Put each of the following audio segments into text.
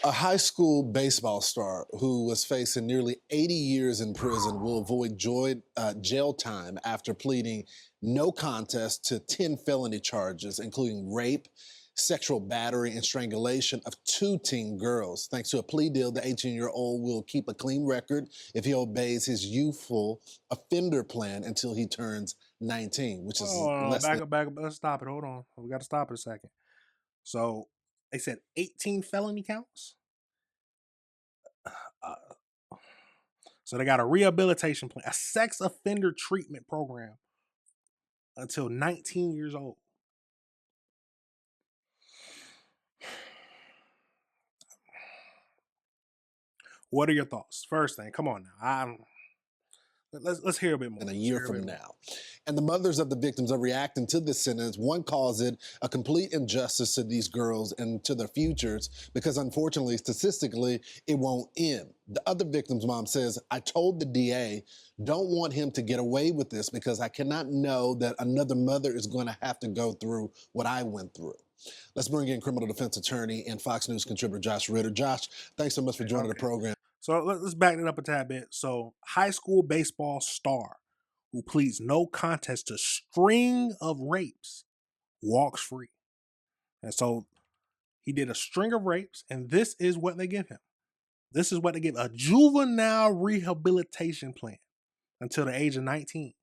A high school baseball star who was facing nearly 80 years in prison will avoid jail time after pleading no contest to 10 felony charges, including rape, sexual battery, and strangulation of 2 teen girls. Thanks to a plea deal, the 18-year-old will keep a clean record if he obeys his youthful offender plan until he turns 19, which is less back than... up, back up. Let's stop it. Hold on. We got to stop it a second. So they said 18 felony counts. So they got a rehabilitation plan, a sex offender treatment program until 19 years old. What are your thoughts? First thing, come on now. Let's hear a bit more. In a year from now. And the mothers of the victims are reacting to this sentence. One calls it a complete injustice to these girls and to their futures because unfortunately, statistically, it won't end. The other victim's mom says, I told the DA, don't want him to get away with this because I cannot know that another mother is going to have to go through what I went through. Let's bring in criminal defense attorney and Fox News contributor Josh Ritter. Josh, thanks so much for joining the program. So let's back it up a tad bit. So high school baseball star who pleads no contest to string of rapes walks free. And so he did a string of rapes, and this is what they give him. This is what they give: a juvenile rehabilitation plan until the age of 19.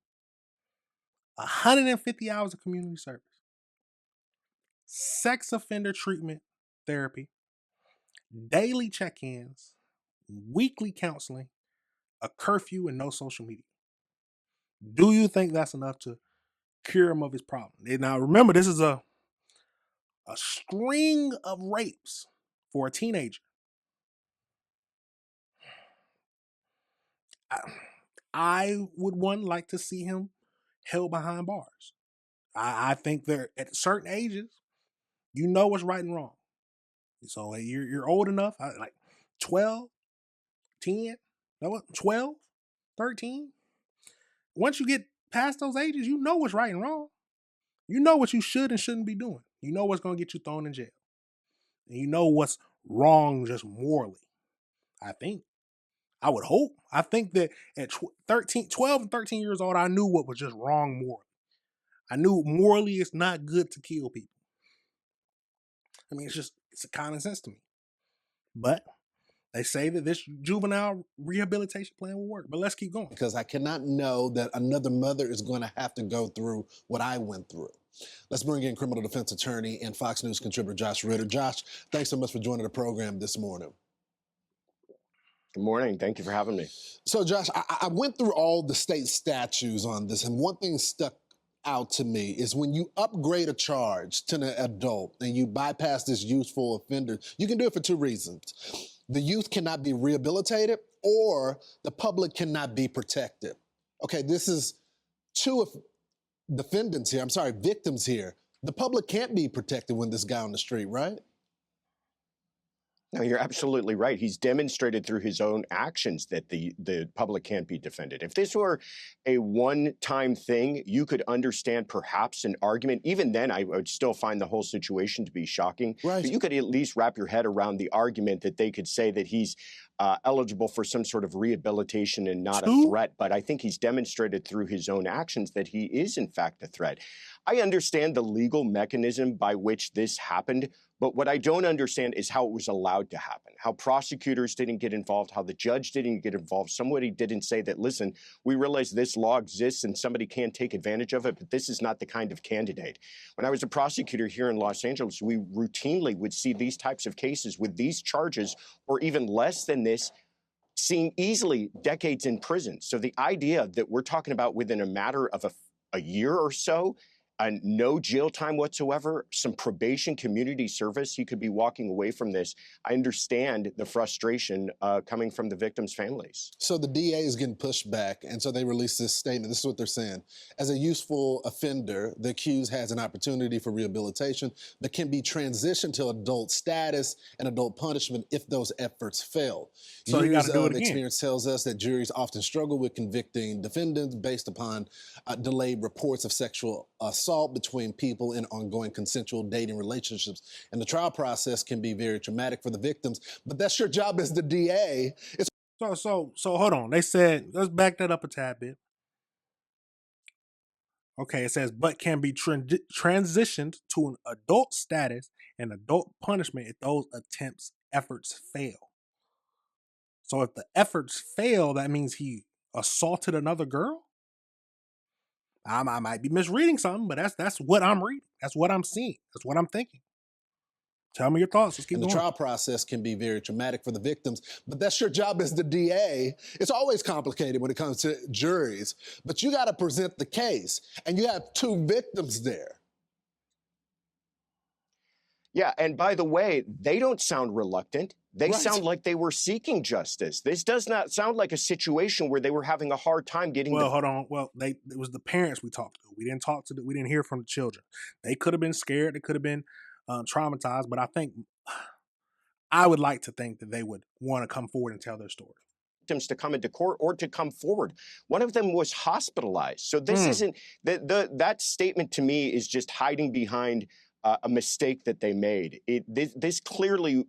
150 hours of community service. Sex offender treatment therapy. Daily check-ins. Weekly counseling. A curfew and no social media. Do you think that's enough to cure him of his problem? Now, remember, this is a string of rapes for a teenager. I would like to see him held behind bars. I think that at certain ages, you know what's right and wrong. So you're old enough, like 12, 10, 12, 13. Once you get past those ages, you know what's right and wrong. You know what you should and shouldn't be doing. You know what's going to get you thrown in jail. And you know what's wrong just morally. I think. I would hope. I think that at 12 and 13 years old, I knew what was just wrong morally. I knew morally it's not good to kill people. I mean, it's a common sense to me. But they say that this juvenile rehabilitation plan will work. But let's keep going. Because I cannot know that another mother is going to have to go through what I went through. Let's bring in criminal defense attorney and Fox News contributor Josh Ritter. Josh, thanks so much for joining the program this morning. Good morning. Thank you for having me. So, Josh, I went through all the state statutes on this, and one thing stuck out to me is when you upgrade a charge to an adult and you bypass this youthful offender, you can do it for 2 reasons. The youth cannot be rehabilitated or the public cannot be protected. Okay, this is 2 victims here. The public can't be protected when this guy on the street, right? No, you're absolutely right. He's demonstrated through his own actions that the public can't be defended. If this were a one-time thing, you could understand perhaps an argument. Even then, I would still find the whole situation to be shocking. Right. But you could at least wrap your head around the argument that they could say that he's eligible for some sort of rehabilitation and not a threat. But I think he's demonstrated through his own actions that he is, in fact, a threat. I understand the legal mechanism by which this happened, but what I don't understand is how it was allowed to happen, how prosecutors didn't get involved, how the judge didn't get involved. Somebody didn't say that, listen, we realize this law exists and somebody can take advantage of it, but this is not the kind of candidate. When I was a prosecutor here in Los Angeles, we routinely would see these types of cases with these charges, or even less than this, seeing easily decades in prison. So the idea that we're talking about within a matter of a year or so, and no jail time whatsoever, some probation, community service, he could be walking away from this. I understand the frustration coming from the victims' families. So the DA is getting pushed back, and so they released this statement. This is what they're saying. As a useful offender, the accused has an opportunity for rehabilitation that can be transitioned to adult status and adult punishment if those efforts fail. So you got to do it again. Experience tells us that juries often struggle with convicting defendants based upon delayed reports of sexual assault assault between people in ongoing consensual dating relationships. And the trial process can be very traumatic for the victims, but that's your job as the DA. It's So hold on. They said, let's back that up a tad bit. Okay, it says, but can be transitioned to an adult status and adult punishment if those efforts fail. So if the efforts fail, that means he assaulted another girl? I might be misreading something, but that's what I'm reading. That's what I'm seeing. That's what I'm thinking. Tell me your thoughts. Let's keep and the going. trial process can be very traumatic for the victims, but that's your job as the DA. It's always complicated when it comes to juries, but you got to present the case, and you have two victims there. Yeah, and by the way, they don't sound reluctant. They Right. sound like they were seeking justice. This does not sound like a situation where they were having a hard time getting Well, hold on. Well, it was the parents we talked to. We didn't hear from the children. They could have been scared. They could have been traumatized. But I think I would like to think that they would want to come forward and tell their story. victims to come into court or to come forward. One of them was hospitalized. So this isn't that statement to me is just hiding behind a mistake that they made. This clearly.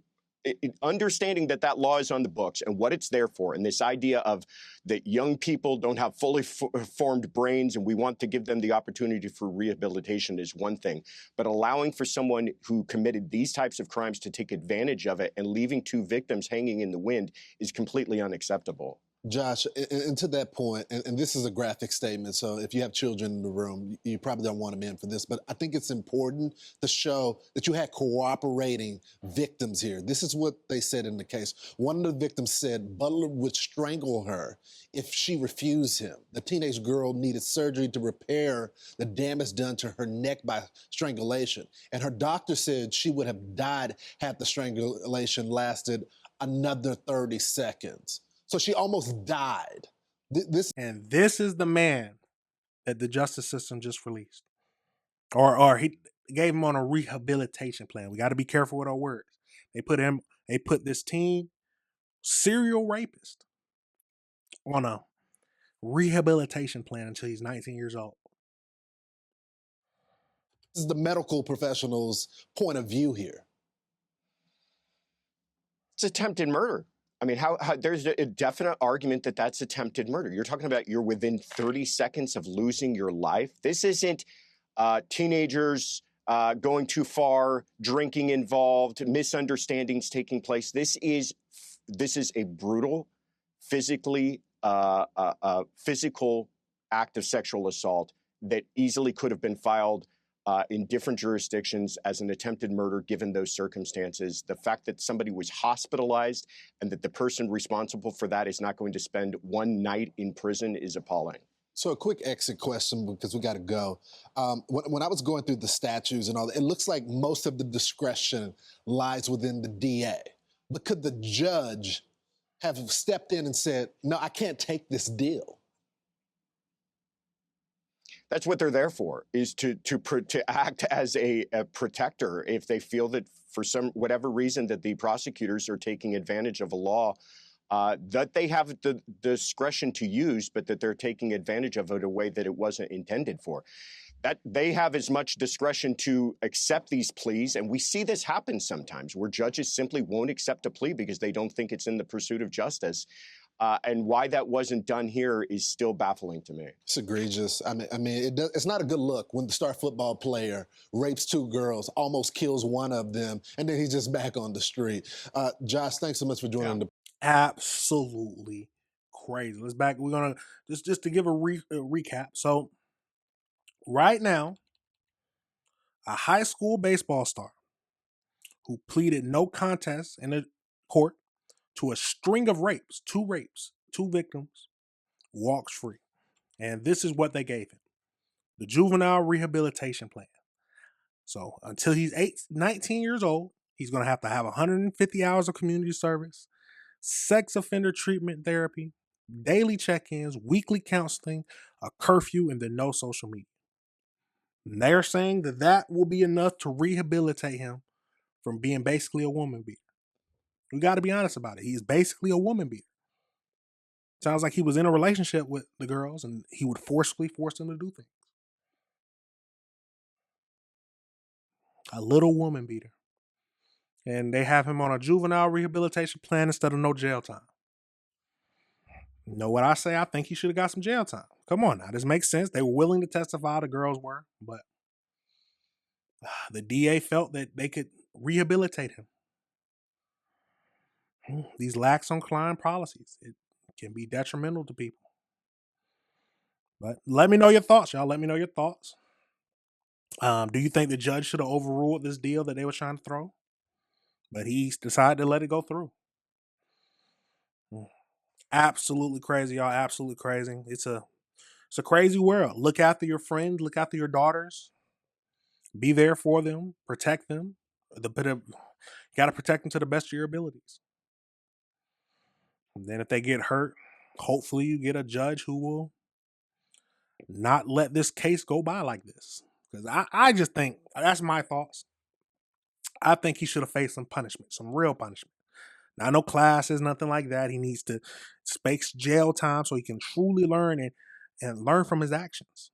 Understanding that law is on the books and what it's there for, and this idea of that young people don't have fully formed brains and we want to give them the opportunity for rehabilitation is one thing, but allowing for someone who committed these types of crimes to take advantage of it and leaving two victims hanging in the wind is completely unacceptable. Josh, and to that point, and this is a graphic statement, so if you have children in the room, you probably don't want them in for this, but I think it's important to show that you had cooperating victims here. This is what they said in the case. One of the victims said Butler would strangle her if she refused him. The teenage girl needed surgery to repair the damage done to her neck by strangulation, and her doctor said she would have died had the strangulation lasted another 30 seconds. So she almost died. This is the man that the justice system just released. Or he gave him on a rehabilitation plan. We got to be careful with our words. They put this teen serial rapist on a rehabilitation plan until he's 19 years old. This is the medical professional's point of view here. It's attempted murder. I mean, how there's a definite argument that that's attempted murder. You're talking about you're within 30 seconds of losing your life. This isn't teenagers going too far, drinking involved, misunderstandings taking place. This is a brutal, physical act of sexual assault that easily could have been filed in different jurisdictions as an attempted murder given those circumstances. The fact that somebody was hospitalized and that the person responsible for that is not going to spend one night in prison is appalling. So a quick exit question because we got to go. When I was going through the statutes and all that, it looks like most of the discretion lies within the DA. But could the judge have stepped in and said, no, I can't take this deal? That's what they're there for, is to act as a protector if they feel that for some whatever reason that the prosecutors are taking advantage of a law that they have the discretion to use, but that they're taking advantage of it in a way that it wasn't intended for. That they have as much discretion to accept these pleas, and we see this happen sometimes where judges simply won't accept a plea because they don't think it's in the pursuit of justice. And why that wasn't done here is still baffling to me. It's egregious. I mean, it's not a good look when the star football player rapes two girls, almost kills one of them, and then he's just back on the street. Josh, thanks so much for joining the. Absolutely crazy. Let's back. We're gonna just to give a recap. So, right now, a high school baseball star who pleaded no contest in a court to a string of rapes, two victims, walks free. And this is what they gave him: the juvenile rehabilitation plan. So until he's 19 years old, he's going to have 150 hours of community service, sex offender treatment therapy, daily check-ins, weekly counseling, a curfew, and then no social media. And they're saying that will be enough to rehabilitate him from being basically a woman beater. We got to be honest about it. He's basically a woman beater. Sounds like he was in a relationship with the girls and he would forcefully force them to do things. A little woman beater. And they have him on a juvenile rehabilitation plan instead of no jail time. You know what I say? I think he should have got some jail time. Come on now, this makes sense. They were willing to testify, the girls were, but the DA felt that they could rehabilitate him. These lax on crime policies, it can be detrimental to people. But let me know your thoughts, y'all. Let me know your thoughts. Do you think the judge should have overruled this deal that they were trying to throw? But he decided to let it go through. Absolutely crazy, y'all. Absolutely crazy. It's a crazy world. Look after your friends. Look after your daughters. Be there for them. Protect them. Got to protect them to the best of your abilities. And then if they get hurt, hopefully you get a judge who will not let this case go by like this. Because I just think, that's my thoughts. I think he should have faced some punishment, some real punishment. Now, no classes, nothing like that. He needs to space jail time so he can truly learn and learn from his actions.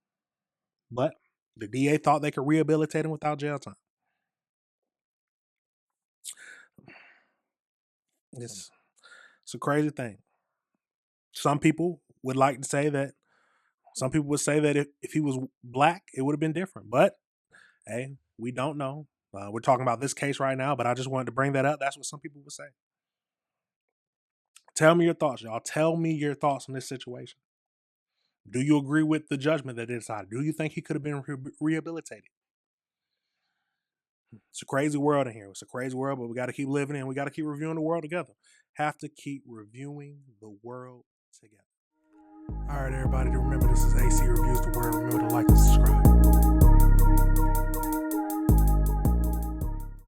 But the DA thought they could rehabilitate him without jail time. It's a crazy thing. Some people would say that if he was black, it would have been different. But, hey, we don't know. We're talking about this case right now, but I just wanted to bring that up. That's what some people would say. Tell me your thoughts, y'all. Tell me your thoughts on this situation. Do you agree with the judgment that they decided? Do you think he could have been rehabilitated? It's a crazy world in here. It's a crazy world, but we got to keep living in. We got to keep reviewing the world together. Have to keep reviewing the world together. All right, everybody. Remember, this is AC Reviews the World. Remember to like and subscribe.